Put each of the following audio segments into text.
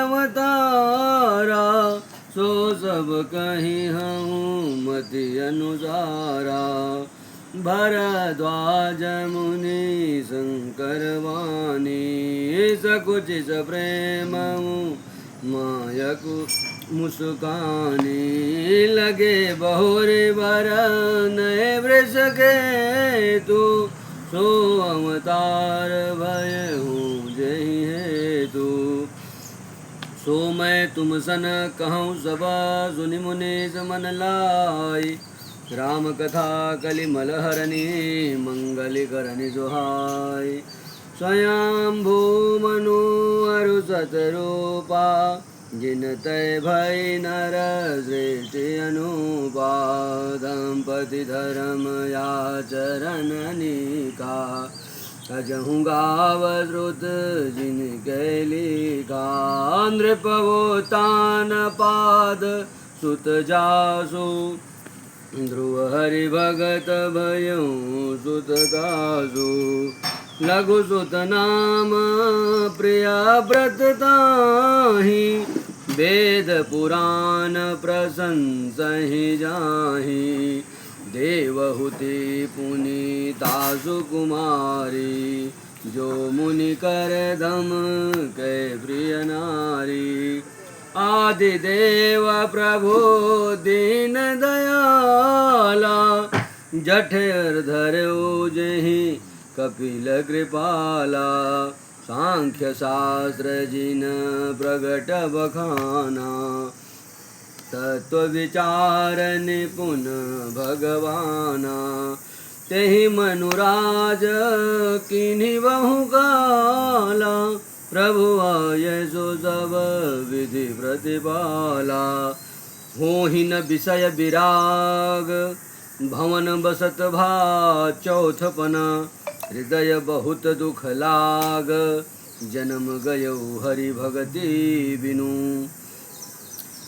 अवतारा, सो सब कहीं हूँ मति अनुसारा। भरद्वाज मुनि शंकर वाणी, सकुच प्रेम मायकु मुस्कानी। लगे बहुरे वर नए वृष के तू, सो अवतार भय हूँ जही है तू। सो मैं तुम सन कहूँ सब सुनि मुनीस मन लाई, राम कथा कलिमल हरणी मंगल करनि सुहाई। स्वयंभू मनु अरु सतरूपा, जिन तय भय नर श्रेष्ठ अनुपा। दंपति धर्म आचरण निका, अजहूँ गाव श्रुत जिन कैलिका। नृपवोत्तान पाद सुत जासु, ध्रुव हरि भगत भयऊँ सुत दासु। लघु सुत नाम प्रिय व्रत ताहि, वेद पुराण प्रशंसहि जाहि। देवहूति पुनीता सुकुमारी, जो मुनि कर दम कै प्रिय नारी। आदिदेव प्रभु दीन दयाला, जठर धरऊ जहि कपिल कृपाला। सांख्य शास्त्र जिन प्रगट बखाना, तत्व विचार निपुण भगवाना। तेहि मनुराज किन्हि बहु काला, प्रभु आये सो सब विधि प्रतिपाला। होहि न विषय विराग, भवन बसत भा चौथपना। हृदय बहुत दुख लाग, जन्म गयो हरि भगति बिनु।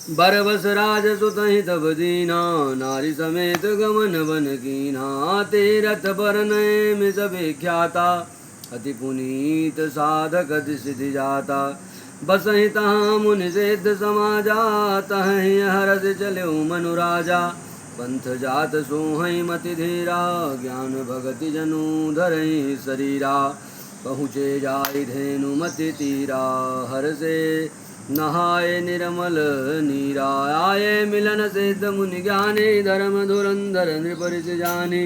बरबस राज सुतहि तब दीना, नारी समेत गमन वन कीना। तीरथ पर नय मिस विख्याता, अति पुनीत साधक सिद्धि जाता। बसहि तहाँ मुनि सिद्ध समाजा, तहि हरष चलऊ मनु राजा। पंथ जात सोहई मति धीरा, ज्ञान भगति जनु धरई शरीरा। पहुँचे जाय धेनु मति तीरा, हरषे नहाय निर्मल नीरा। आये मिलन सिद्ध मुनि ज्ञानी, धर्म धुरंधर नृपरिस जानी।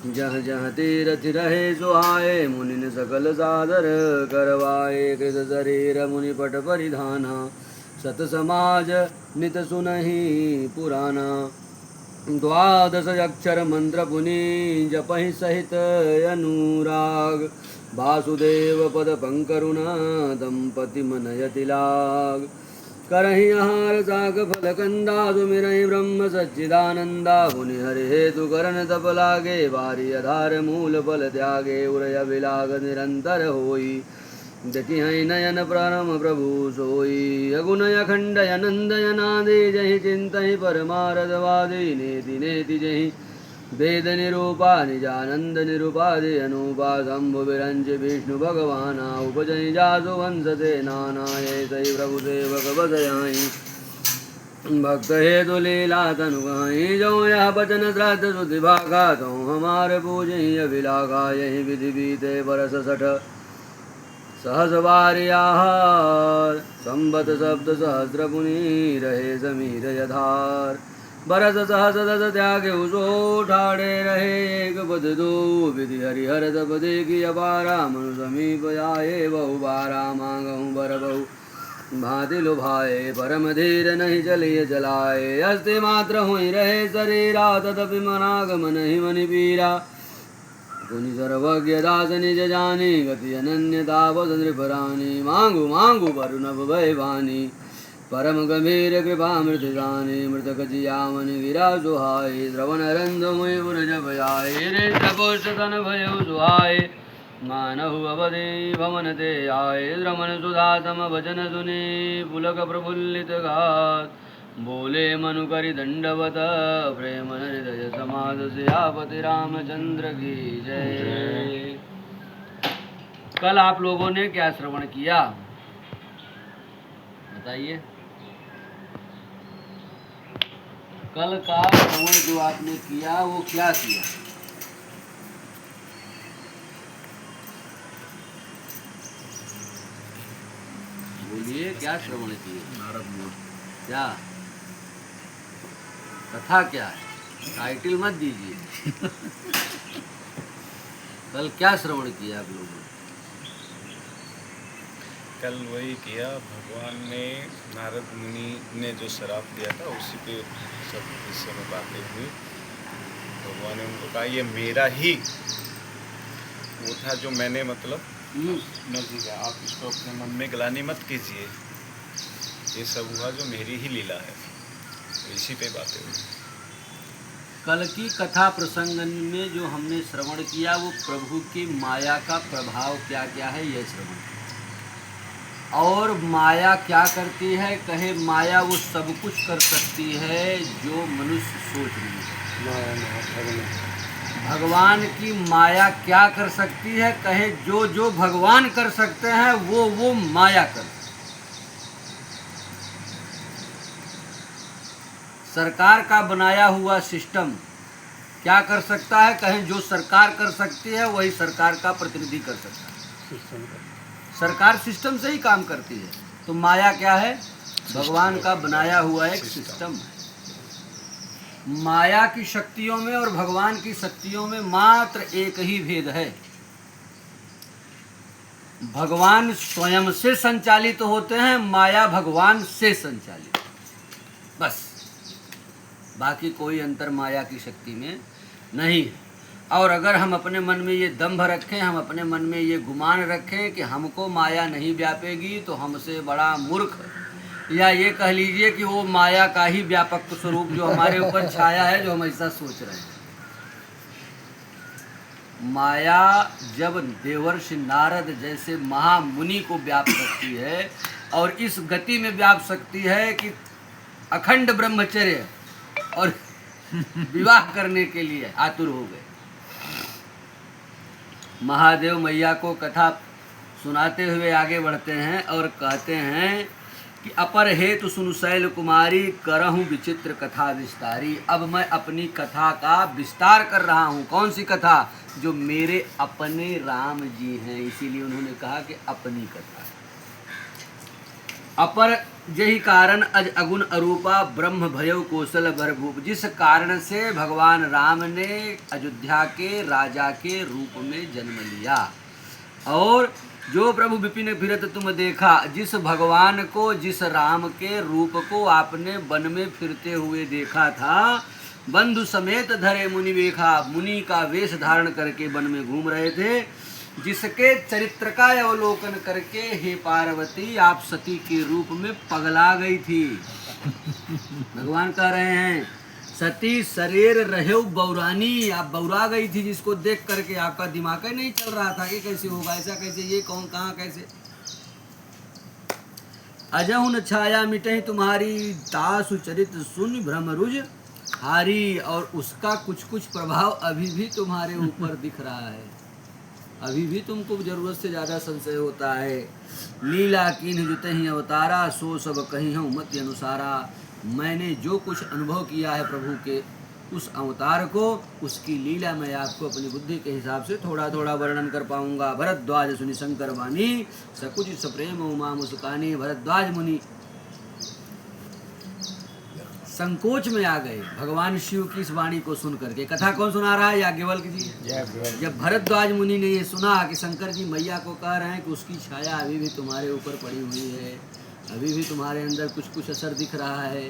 जह जह तीरथ रहे सुहाए, मुनिन सकल सादर करवाए। कृत शरीर मुनि पट परिधाना, सत समाज नित सुनहि पुराना। द्वादश अक्षर मंत्र पुनि जपहि सहित अनुराग। वासुदेव पद पंकरुणा, दंपति मनयति लाग। करहि आहार साग फल कंदा, सुमिरहि ब्रह्म सच्चिदानंदा। मुनि हरि हेतु करन तप लागे, बारी आधार मूल फल त्यागे। उरय अभिलाग निरंतर होई, देखिहि नयन परम प्रभु सोई। अगुण अखंडय नंदय नादि, जहि चिंतहि परमारधवादी। नेति नेति जहि वेद निरूपा, निजानंद निरूपादि अनुपा। शंभु विरंच विष्णु भगवाना, उपजहि जासु वंश से नाना। ऐसि प्रभु सेवक बस जाई, भक्त हेतु लीला तनु गाई। जो यह बचन श्रद्ध शुद्धि भागा, तो हमारे पूजहि अभिलाखा। यही विधि बीते बरस 60 सहस वारि आहार। संबत शब्द सहस्र पुनि रहे समीर यधार। बरस सहस दस त्यागे उसो, ठाड़े रहे एक पद दो। विधि हरिहर तप देखी अपारा, मनु समीप आए बहु बारा। मांगहूँ बर बहु भांति लुभाए, परम धीर नहीं चलिए चलाए। अस्ति मात्र हुई रहे शरीरा, तदपि मनागमन ही मनि पीरा। पुनि सर्वज्ञ दास निज जानी, गति अनन्यता बस नृपरानी। मांगू मांगू बरु नभ भय वानी, परम गंभीर कृपा मृत जानी। मृतक जिया मन गिरा सुहाई, श्रवण रंध मुहि पुर जब आए। रे प्रकोष्ठ तन भयो सुहाए, मानहु अवधि भवन ते आए। श्रवण सुधा सम वचन सुनी, पुलक प्रफुल्लित घात। बोले मनु करि दंडवत, प्रेम हृदय समाज। सियापति रामचंद्र की जय। कल आप लोगों ने क्या श्रवण किया? बताइए, कल का श्रवण जो आपने किया वो क्या किया? बोलिए, क्या श्रवण किए? क्या कथा क्या है? टाइटल मत दीजिए। कल क्या श्रवण किया आप लोगों ने? कल वही किया, भगवान ने नारद मुनि ने जो श्राप दिया था उसी पे सब विषय में बातें हुई। भगवान ने उनको कहा ये मेरा ही वो था जो मैंने मतलब मर्जी का, आप इसको अपने मन में ग्लानि मत कीजिए, ये सब हुआ जो मेरी ही लीला है। तो इसी पे बातें हुई। कल की कथा प्रसंग में जो हमने श्रवण किया वो प्रभु की माया का प्रभाव क्या क्या है, यह श्रवण। और माया क्या करती है? कहे माया वो सब कुछ कर सकती है जो मनुष्य सोच नहीं है। भगवान की माया क्या कर सकती है? कहे जो जो भगवान कर सकते हैं वो माया कर। सरकार का बनाया हुआ सिस्टम क्या कर सकता है? कहें जो सरकार कर सकती है वही सरकार का प्रतिनिधि कर सकता है। सरकार सिस्टम से ही काम करती है। तो माया क्या है? भगवान का बनाया हुआ एक सिस्टम है। माया की शक्तियों में और भगवान की शक्तियों में मात्र एक ही भेद है। भगवान स्वयं से संचालित होते हैं, माया भगवान से संचालित, बस। बाकी कोई अंतर माया की शक्ति में नहीं है। और अगर हम अपने मन में ये दंभ रखें, हम अपने मन में ये गुमान रखें कि हमको माया नहीं व्यापेगी, तो हमसे बड़ा मूर्ख, या ये कह लीजिए कि वो माया का ही व्यापक स्वरूप जो हमारे ऊपर छाया है, जो हम ऐसा सोच रहे हैं। माया जब देवर्षि नारद जैसे महामुनि को व्याप सकती है और इस गति में व्याप सकती है कि अखंड ब्रह्मचर्य और विवाह करने के लिए आतुर हो गए। महादेव मैया को कथा सुनाते हुए आगे बढ़ते हैं और कहते हैं कि अपर हेतु सुनु शैल कुमारी करहूँ विचित्र कथा विस्तारी। अब मैं अपनी कथा का विस्तार कर रहा हूँ। कौन सी कथा? जो मेरे अपने राम जी हैं, इसीलिए उन्होंने कहा कि अपनी कथा। अपर यही कारण अज अगुण अरूपा ब्रह्म भयउ कौशल भरभूप। जिस कारण से भगवान राम ने अयोध्या के राजा के रूप में जन्म लिया, और जो प्रभु विपिन फिरत तुम देखा, जिस भगवान को, जिस राम के रूप को आपने वन में फिरते हुए देखा था, बंधु समेत धरे मुनि वेखा। मुनि का वेश धारण करके वन में घूम रहे थे, जिसके चरित्र का अवलोकन करके हे पार्वती आप सती के रूप में पगला गई थी। भगवान कह रहे हैं सती शरीर रहे बौरानी, आप बौरा गई थी, जिसको देख करके आपका दिमाग ही नहीं चल रहा था कि कैसे होगा, ऐसा कैसे, ये कौन, कहाँ, कैसे। अजहुन छाया मिटे तुम्हारी, दासु चरित सुन भ्रमरुज हारी। और उसका कुछ कुछ प्रभाव अभी भी तुम्हारे ऊपर दिख रहा है। अभी भी तुमको जरूरत से ज़्यादा संशय होता है। लीला कीन्ह जुतहि अवतारा, सो सब कही हूँ मत अनुसारा। मैंने जो कुछ अनुभव किया है प्रभु के उस अवतार को, उसकी लीला मैं आपको अपनी बुद्धि के हिसाब से थोड़ा थोड़ा वर्णन कर पाऊंगा। भरद्वाज सुनि शंकर वाणी, सकुच सप्रेम उमा मुस्कानी। भरद्वाज मुनि संकोच में आ गए भगवान शिव की इस वाणी को सुन करके। कथा कौन सुना रहा है? याज्ञवल्क्य जी। जब भरद्वाज मुनि ने ये सुना कि शंकर जी मैया को कह रहे हैं कि उसकी छाया अभी भी तुम्हारे ऊपर पड़ी हुई है, अभी भी तुम्हारे अंदर कुछ कुछ असर दिख रहा है,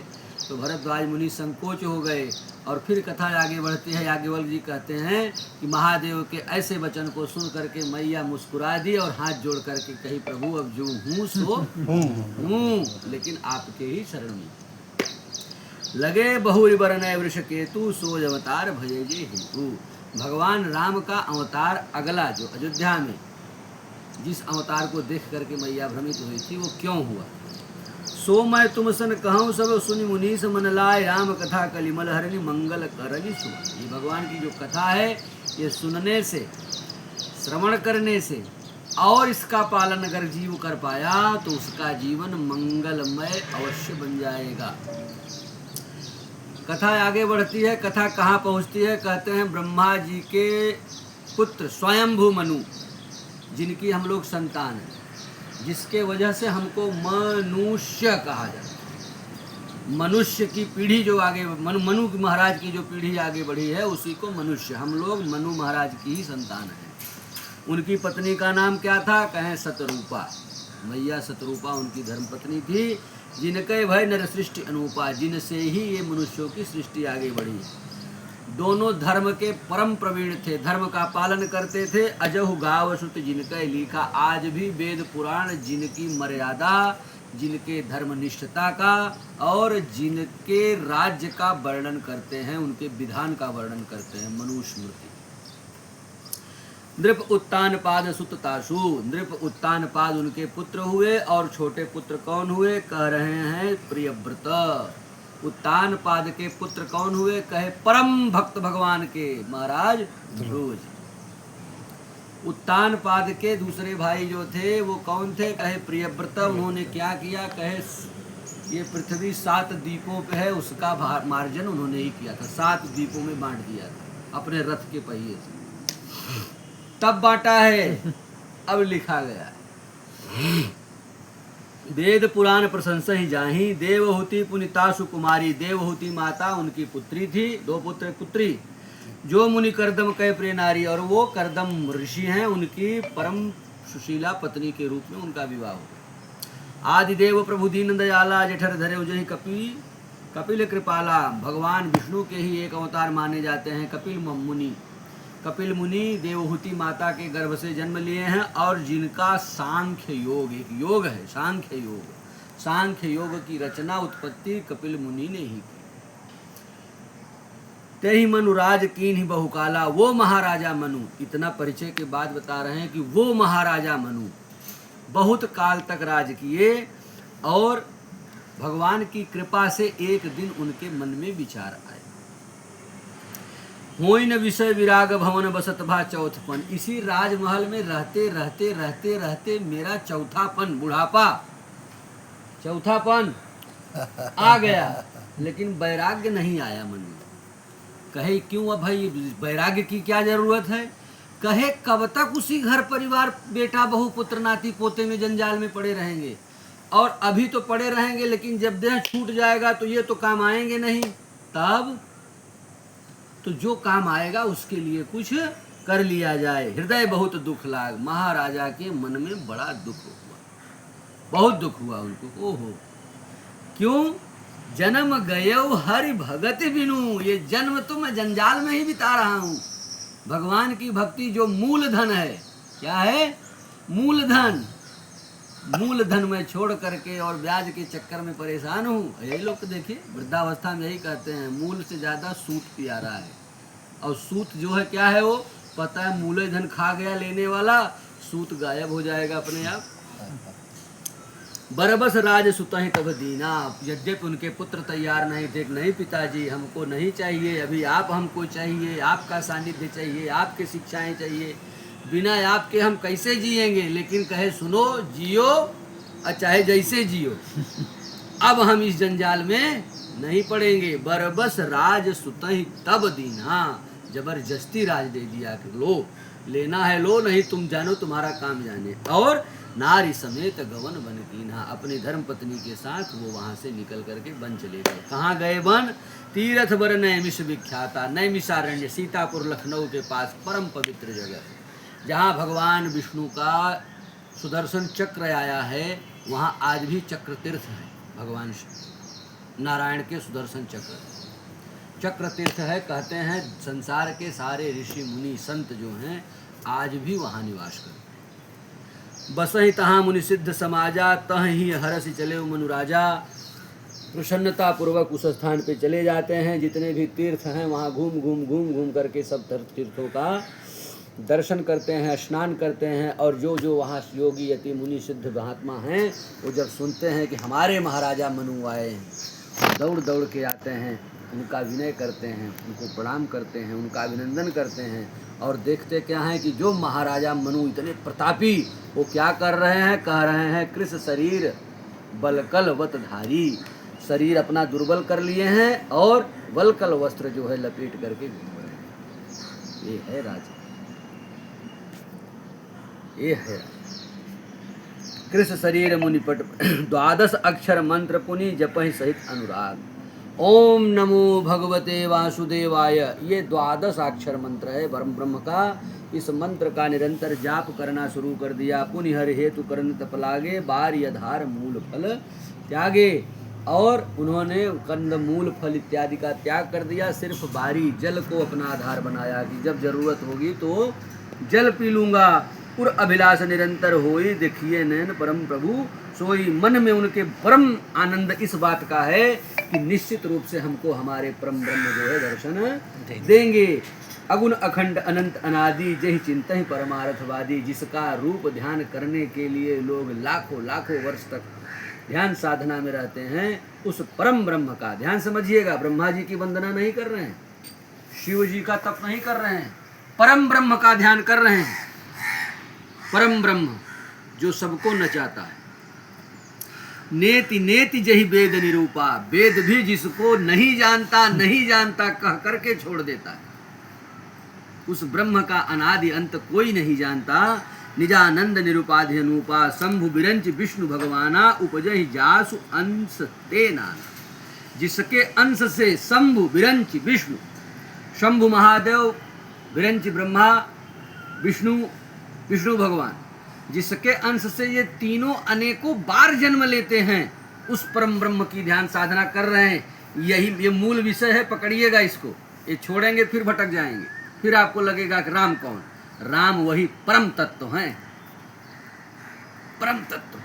तो भरद्वाज मुनि संकोच हो गए। और फिर कथा आगे बढ़ती है। याज्ञवल्क्य जी कहते हैं कि महादेव के ऐसे वचन को सुन करके मैया मुस्कुरा दी और हाथ जोड़ करके कही, प्रभु अब जो हूँ सो हूँ, लेकिन आपके ही शरण में। लगे बहुरी बरनय वृष केतु, सोज अवतार भजे जे हेतु। भगवान राम का अवतार अगला जो अयोध्या में जिस अवतार को देख करके मैया भ्रमित हुई थी, वो क्यों हुआ? सो मैं तुम सन कहूँ सब सुनि मुनीस मन लाय, राम कथा कलिमल हरनि मंगल करनि सुन। ये भगवान की जो कथा है, ये सुनने से, श्रवण करने से और इसका पालन अगर जीव कर पाया तो उसका जीवन मंगलमय अवश्य बन जाएगा। कथा आगे बढ़ती है। कथा कहाँ पहुँचती है? कहते हैं ब्रह्मा जी के पुत्र स्वयंभू मनु, जिनकी हम लोग संतान हैं, जिसके वजह से हमको मनुष्य कहा जाता है। मनुष्य की पीढ़ी जो आगे मनु महाराज की जो पीढ़ी आगे बढ़ी है उसी को मनुष्य, हम लोग मनु महाराज की ही संतान हैं। उनकी पत्नी का नाम क्या था? कहें शतरूपा। मैया शतरूपा उनकी धर्मपत्नी थी, जिनके भय नर सृष्टि अनूपा, जिनसे ही ये मनुष्यों की सृष्टि आगे बढ़ी। दोनों धर्म के परम प्रवीण थे, धर्म का पालन करते थे। अजहु गाव सुत जिनके लिखा, आज भी वेद पुराण जिनकी मर्यादा, जिनके धर्मनिष्ठता का और जिनके राज्य का वर्णन करते हैं, उनके विधान का वर्णन करते हैं। मनुस्मृति। नृप उत्तानपाद सुत तासु, नृप उत्तानपाद उनके पुत्र हुए। और छोटे पुत्र कौन हुए? कह रहे हैं प्रियव्रत। उत्तानपाद के पुत्र कौन हुए? कहे परम भक्त भगवान के महाराज ध्रुव जी। उत्तानपाद के दूसरे भाई जो थे वो कौन थे? कहे प्रियव्रत। उन्होंने क्या किया? कहे ये पृथ्वी 7 द्वीपों पे है, उसका मार्जन उन्होंने ही किया था। 7 द्वीपों में बांट दिया था अपने रथ के पहिए से, तब बांटा है, अब लिखा गया है। वेद पुराण प्रशंसा ही जाही, देवहूति पुनिता सुकुमारी। देवहूति माता उनकी पुत्री थी, 2 पुत्र एक पुत्री। जो मुनि करदम कह प्रिय नारी, और वो करदम ऋषि हैं, उनकी परम सुशीला पत्नी के रूप में उनका विवाह हुआ। आदिदेव प्रभु दीन दयाला, जठर धरे उजहि कपिल कृपाला। भगवान विष्णु के ही एक अवतार माने जाते हैं कपिल मुनि। कपिल मुनि देवहूति माता के गर्भ से जन्म लिए हैं, और जिनका सांख्य योग, एक योग है सांख्य योग, सांख्य योग की रचना उत्पत्ति कपिल मुनि ने ही की। तेहि मनुराज कीन्हि बहुकाला, वो महाराजा मनु। इतना परिचय के बाद बता रहे हैं कि वो महाराजा मनु बहुत काल तक राज किए, और भगवान की कृपा से एक दिन उनके मन में विचार आए। होई न विषय विराग भवन बसत भा चौथपन। इसी राजमहल में रहते रहते रहते रहते मेरा चौथापन, बुढ़ापा, चौथापन आ गया, लेकिन वैराग्य नहीं आया मन में। कहे क्यों? अब भाई वैराग्य की क्या जरूरत है? कहे कब तक उसी घर परिवार बेटा बहू पुत्र नाती पोते में जंजाल में पड़े रहेंगे? और अभी तो पड़े रहेंगे, लेकिन जब देह छूट जाएगा तो ये तो काम आएंगे नहीं। तब तो जो काम आएगा उसके लिए कुछ कर लिया जाए। हृदय बहुत दुख लाग। महाराजा के मन में बड़ा दुख हुआ, बहुत दुख हुआ उनको। ओहो, क्यों? जन्म गयो हरि भगति बिनु। ये जन्म तो मैं जंजाल में ही बिता रहा हूँ। भगवान की भक्ति जो मूल धन है, क्या है? मूल धन। मूल धन में छोड़ करके और ब्याज के चक्कर में परेशान हूँ। यही लोग तो देखिए वृद्धावस्था में यही कहते हैं, मूल से ज्यादा सूत प्यारा है। और सूत जो है क्या है? वो पता है मूल धन खा गया लेने वाला, सूत गायब हो जाएगा अपने आप। बरबस राज सुतहि तब दीना। यद्यपि उनके पुत्र तैयार नहीं थे, नहीं पिताजी हमको नहीं चाहिए, अभी आप हमको चाहिए, आपका सानिध्य चाहिए, आपकी शिक्षाएं चाहिए, बिना आपके हम कैसे जिएंगे? लेकिन कहे सुनो, जियो और चाहे जैसे जियो, अब हम इस जंजाल में नहीं पड़ेंगे। बरबस राज सुतहि तब दीना। जबरदस्ती राज दे दिया कि लो, लेना है लो, नहीं तुम जानो तुम्हारा काम जाने। और नारी समेत गवन बन कीन्हा। अपनी धर्म पत्नी के साथ वो वहां से निकल करके वन चले गए। कहाँ गए वन? तीर्थ बर नैमिष विख्याता। नैमिषारण्य, सीतापुर लखनऊ के पास परम पवित्र जगह, जहाँ भगवान विष्णु का सुदर्शन चक्र आया है, वहाँ आज भी चक्र तीर्थ है। भगवान नारायण के सुदर्शन चक्र तीर्थ है। कहते हैं संसार के सारे ऋषि मुनि संत जो हैं आज भी वहाँ निवास करते हैं। बसहि तहाँ मुनि सिद्ध समाजा, तह ही हरसि चले मनुराजा। प्रसन्नता पूर्वक उस स्थान पे चले जाते हैं। जितने भी तीर्थ हैं वहाँ घूम करके सब तीर्थों का दर्शन करते हैं, स्नान करते हैं। और जो वहाँ योगी यति मुनि सिद्ध महात्मा हैं, वो जब सुनते हैं कि हमारे महाराजा मनु आए हैं, दौड़ दौड़ के आते हैं उनका विनय करते हैं, उनको प्रणाम करते हैं, उनका अभिनंदन करते हैं। और देखते क्या हैं कि जो महाराजा मनु इतने प्रतापी, वो क्या कर रहे हैं, कह रहे हैं कृष शरीर बलकल वत धारी, शरीर अपना दुर्बल कर लिए हैं और वलकल वस्त्र जो है लपेट करके घूम रहे हैं। ये है राजा, ये है कृष शरीर मुनिपट 12 अक्षर मंत्र पुनि जपहि सहित अनुराग। ओम नमो भगवते वासुदेवाय, ये 12 अक्षर मंत्र है परम ब्रह्म का। इस मंत्र का निरंतर जाप करना शुरू कर दिया। पुनि हरि हेतु करन तप लागे, बारी आधार मूल फल त्यागे। और उन्होंने कंद मूल फल इत्यादि का त्याग कर दिया, सिर्फ बारी जल को अपना आधार बनाया कि जब जरूरत होगी तो जल पी लूंगा। पुर अभिलाष निरंतर होई, देखिए नैन परम प्रभु सोई। मन में उनके परम आनंद इस बात का है कि निश्चित रूप से हमको हमारे परम ब्रह्म जो है दर्शन देंगे। अगुण अखंड अनंत अनादि जहि चिंतहि परमार्थवादी, जिसका रूप ध्यान करने के लिए लोग लाखों लाखों वर्ष तक ध्यान साधना में रहते हैं, उस परम ब्रह्म का ध्यान। समझिएगा, ब्रह्मा जी की वंदना नहीं कर रहे हैं, शिव जी का तप नहीं कर रहे हैं, परम ब्रह्म का ध्यान कर रहे हैं। परम ब्रह्म जो सबको नचाता है। नेति नेति जहि वेद निरूपा, वेद भी जिसको नहीं जानता नहीं जानता कह करके छोड़ देता है। उस ब्रह्म का अनादि अंत कोई नहीं जानता। निजानंद निरुपाधि अनुपा, शंभु बिरंच विष्णु भगवाना, उपजहि जासु अंश ते नाना। जिसके अंश से शंभु बिरंच विष्णु, शंभु महादेव, बिरंच ब्रह्मा, विष्णु विष्णु भगवान, जिसके अंश से ये तीनों अनेकों बार जन्म लेते हैं, उस परम ब्रह्म की ध्यान साधना कर रहे हैं। यही ये मूल विषय है, पकड़िएगा इसको। ये छोड़ेंगे फिर भटक जाएंगे, फिर आपको लगेगा कि राम कौन। राम वही परम तत्व हैं, परम तत्व।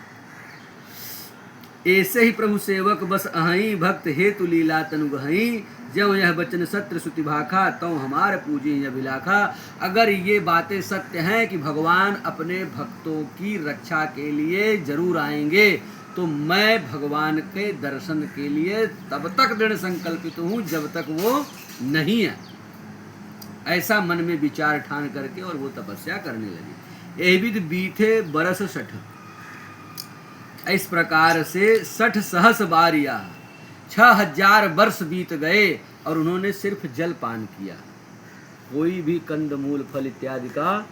ऐसे ही प्रभु सेवक बस अहई, भक्त हेतु लीला तनु गहई। जब यह वचन सत्य श्रुति भाखा, तो हमारे पूजी अभिलाखा। अगर ये बातें सत्य हैं कि भगवान अपने भक्तों की रक्षा के लिए जरूर आएंगे, तो मैं भगवान के दर्शन के लिए तब तक दृढ़ संकल्पित हूँ जब तक वो नहीं है। ऐसा मन में विचार ठान करके और वो तपस्या करने लगे। एविद बीते बरस 60, इस प्रकार से 60 सहस बारिया, 6000 वर्ष बीत गए और उन्होंने सिर्फ जल पान किया, कोई भी कंद मूल फल इत्यादि का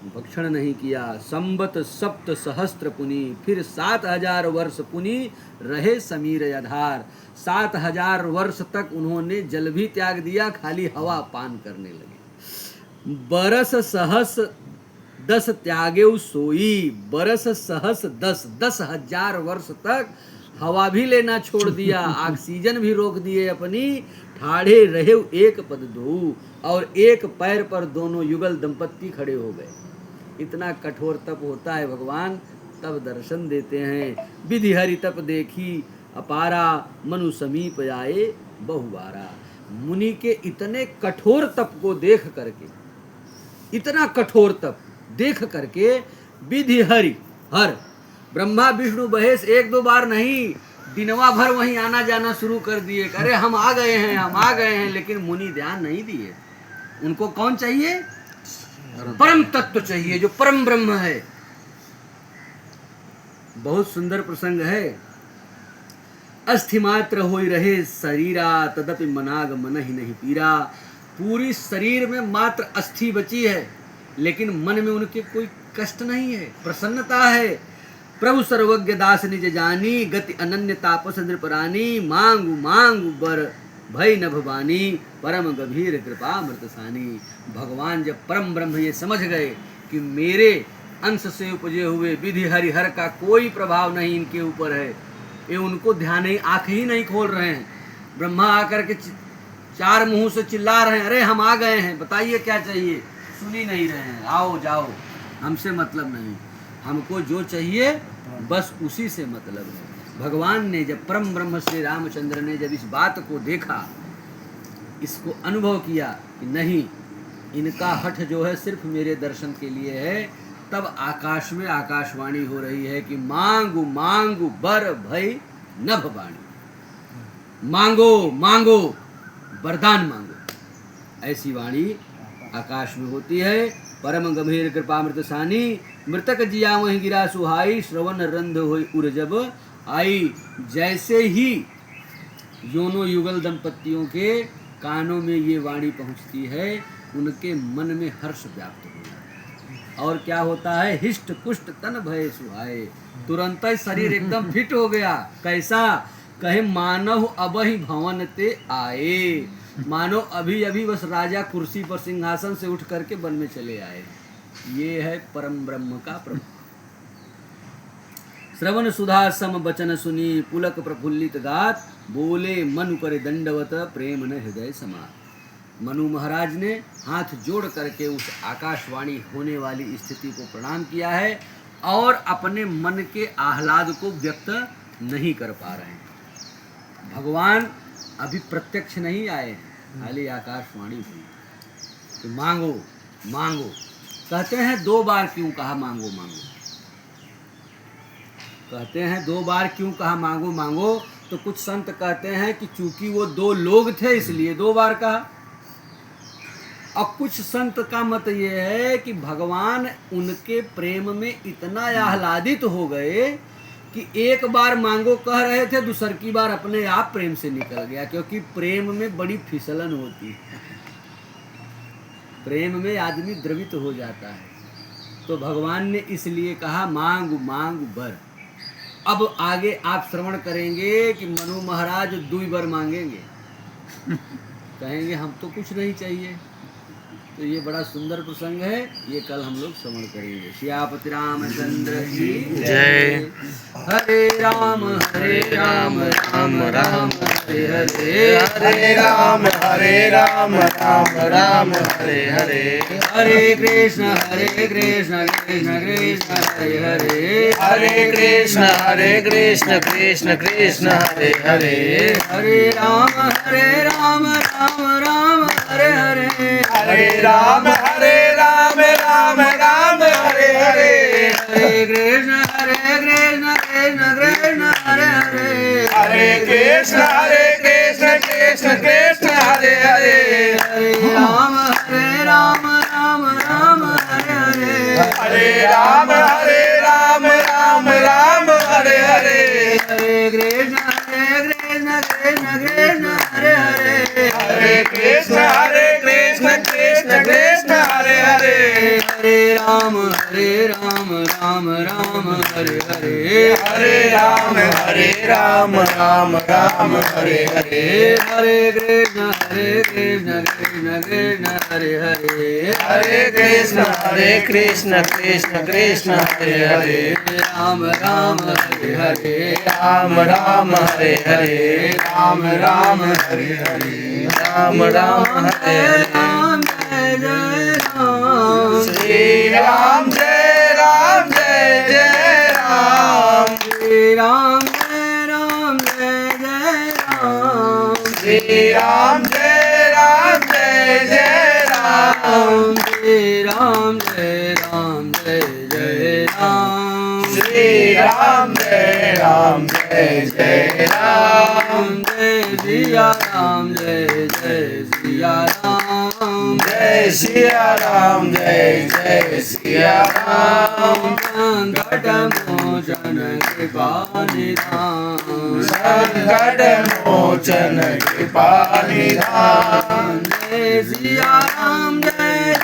भक्षण नहीं किया। संबत सप्त सहस्त्र पुनि, फिर 7000 वर्ष पुनि रहे समीर आधार। 7000 वर्ष तक उन्होंने जल भी त्याग दिया, खाली हवा पान करने लगे। बरस सहस 10 त्यागे सोई, बरस सहस 10, 10,000 वर्ष तक हवा भी लेना छोड़ दिया, ऑक्सीजन भी रोक दिए अपनी। ठाढ़े रहे एक पद दो, और एक पैर पर दोनों युगल दंपत्ति खड़े हो गए। इतना कठोर तप होता है भगवान, तब दर्शन देते हैं। विधि हरि तप देखी अपारा, मनु समीप आए बहुबारा। मुनि के इतने कठोर तप को देख करके, इतना कठोर तप देख करके, विधि हरि हर ब्रह्मा विष्णु महेश 1-2 बार नहीं, दिनवा भर वहीं आना जाना शुरू कर दिए। अरे हम आ गए हैं, हम आ गए हैं, लेकिन मुनि ध्यान नहीं दिए। उनको कौन चाहिए? परम तत्व चाहिए, जो परम ब्रह्म है। बहुत सुंदर प्रसंग है। अस्थि मात्र होई रहे शरीरा, तदपि मनाग मन ही नहीं पीरा। पूरी शरीर में मात्र अस्थि बची है, लेकिन मन में उनके कोई कष्ट नहीं है, प्रसन्नता है। प्रभु सर्वज्ञ दास निज जानी, गति अनन्य तापस नृपरानी। मांगु मांगु बर भय न भवानी, परम गंभीर कृपा मृतसानी। भगवान जब परम ब्रह्म ये समझ गए कि मेरे अंश से उपजे हुए विधि हरिहर का कोई प्रभाव नहीं इनके ऊपर है, ये उनको ध्यान ही, आंख ही नहीं खोल रहे हैं। ब्रह्मा आकर के 4 मुंह से चिल्ला रहे हैं, अरे हम आ गए हैं, बताइए क्या चाहिए। सुन ही नहीं रहे हैं, आओ जाओ, हमसे मतलब नहीं, हमको जो चाहिए बस उसी से मतलब है। भगवान ने जब परम ब्रह्म श्री रामचंद्र ने जब इस बात को देखा, इसको अनुभव किया कि नहीं, इनका हठ जो है सिर्फ मेरे दर्शन के लिए है, तब आकाश में आकाशवाणी हो रही है कि मांगू मांगू बर भय नभ बाणी। मांगो मांगो, वरदान मांगो। ऐसी वाणी आकाश में होती है। परम गंभीर कृपामृत सानी, मृतक जिया वहीं गिरा सुहाई, श्रवण रंध होई उर जब आई। जैसे ही योनो युगल दंपतियों के कानों में ये वाणी पहुंचती है, उनके मन में हर्ष व्याप्त हो जाता है। और क्या होता है? हिष्ट पुष्ट तन भय सुहाए, तुरंत ही शरीर एकदम फिट हो गया। कैसा? कहे मानव अबहि भवन ते आए, मानो अभी अभी बस राजा कुर्सी पर सिंहासन से उठ करके वन में चले आए। ये है परम ब्रह्म का प्रभाव। श्रवण सुधा सम बचन सुनी, पुलक प्रफुल्लित गात, बोले मनु करे दंडवत, प्रेम न हृदय समात। मनु महाराज ने हाथ जोड़ करके उस आकाशवाणी होने वाली स्थिति को प्रणाम किया है और अपने मन के आह्लाद को व्यक्त नहीं कर पा रहे हैं। भगवान अभी प्रत्यक्ष नहीं आए हैं, खाली आकाशवाणी हुई तो मांगो मांगो। कहते हैं 2 बार क्यों कहा मांगो मांगो? कहते हैं 2 बार क्यों कहा मांगो मांगो? तो कुछ संत कहते हैं कि चूंकि वो 2 लोग थे इसलिए 2 बार कहा। और कुछ संत का मत ये है कि भगवान उनके प्रेम में इतना आह्लादित हो गए कि 1 बार मांगो कह रहे थे, दूसरी बार अपने आप प्रेम से निकल गया। क्योंकि प्रेम में बड़ी फिसलन होती है, प्रेम में आदमी द्रवित हो जाता है। तो भगवान ने इसलिए कहा मांग मांग बर। अब आगे आप श्रवण करेंगे कि मनु महाराज 2 बार मांगेंगे, कहेंगे हम तो कुछ नहीं चाहिए। तो ये बड़ा सुंदर प्रसंग है, ये कल हम लोग श्रवण करेंगे। सियापति रामचंद्र की जय। हरे राम राम राम हरे हरे, हरे राम राम राम हरे हरे, हरे कृष्ण कृष्ण कृष्ण हरे हरे, हरे कृष्ण कृष्ण कृष्ण हरे हरे, हरे राम राम राम हरे हरे, हरे राम राम राम हरे हरे, हरे कृष्ण कृष्ण कृष्ण हरे हरे, हरे कृष्ण कृष्ण कृष्ण हरे हरे, हरे राम राम राम हरे हरे, हरे राम राम हरे हरे, हरे कृष्ण कृष्ण कृष्ण हरे हरे, हरे कृष्ण कृष्ण कृष्ण हरे हरे, हरे राम राम हरे हरे, हरे राम राम हरे हरे, हरे कृष्ण कृष्ण कृष्ण हरे हरे, हरे कृष्ण कृष्ण हरे हरे, राम हरे हरे, राम हरे हरे, राम हरे हरे, राम हरे हरे, राम जय जय राम, श्री राम जय राम जय जय राम, श्री राम जय जय राम, श्री राम जय जय राम, श्री राम जय जय राम, श्री राम जय जय राम, जय सिया राम जय सिया राम, जय सिया राम जय सिया राम, संकट मोचन कृपा निधान, संकट मोचन कृपा निधान, जय सिया राम जय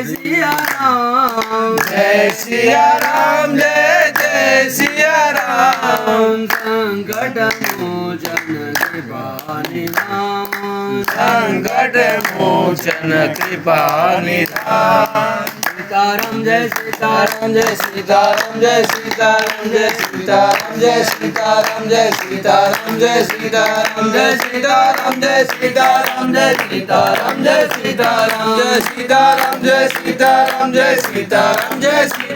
सिया राम, जय सिया राम जय सिया राम, संकट मोचन कृपा निधान, संकट मोचन कृपा निधान, सीताराम जय सीताराम जय सीताराम जय सीताराम जय सीताराम जय सीताराम जय सीताराम जय सीताराम जय सीताराम जय सीताराम जय सीताराम जय सीताराम जय सीताराम जय सीताराम जय सीताराम जय सीताराम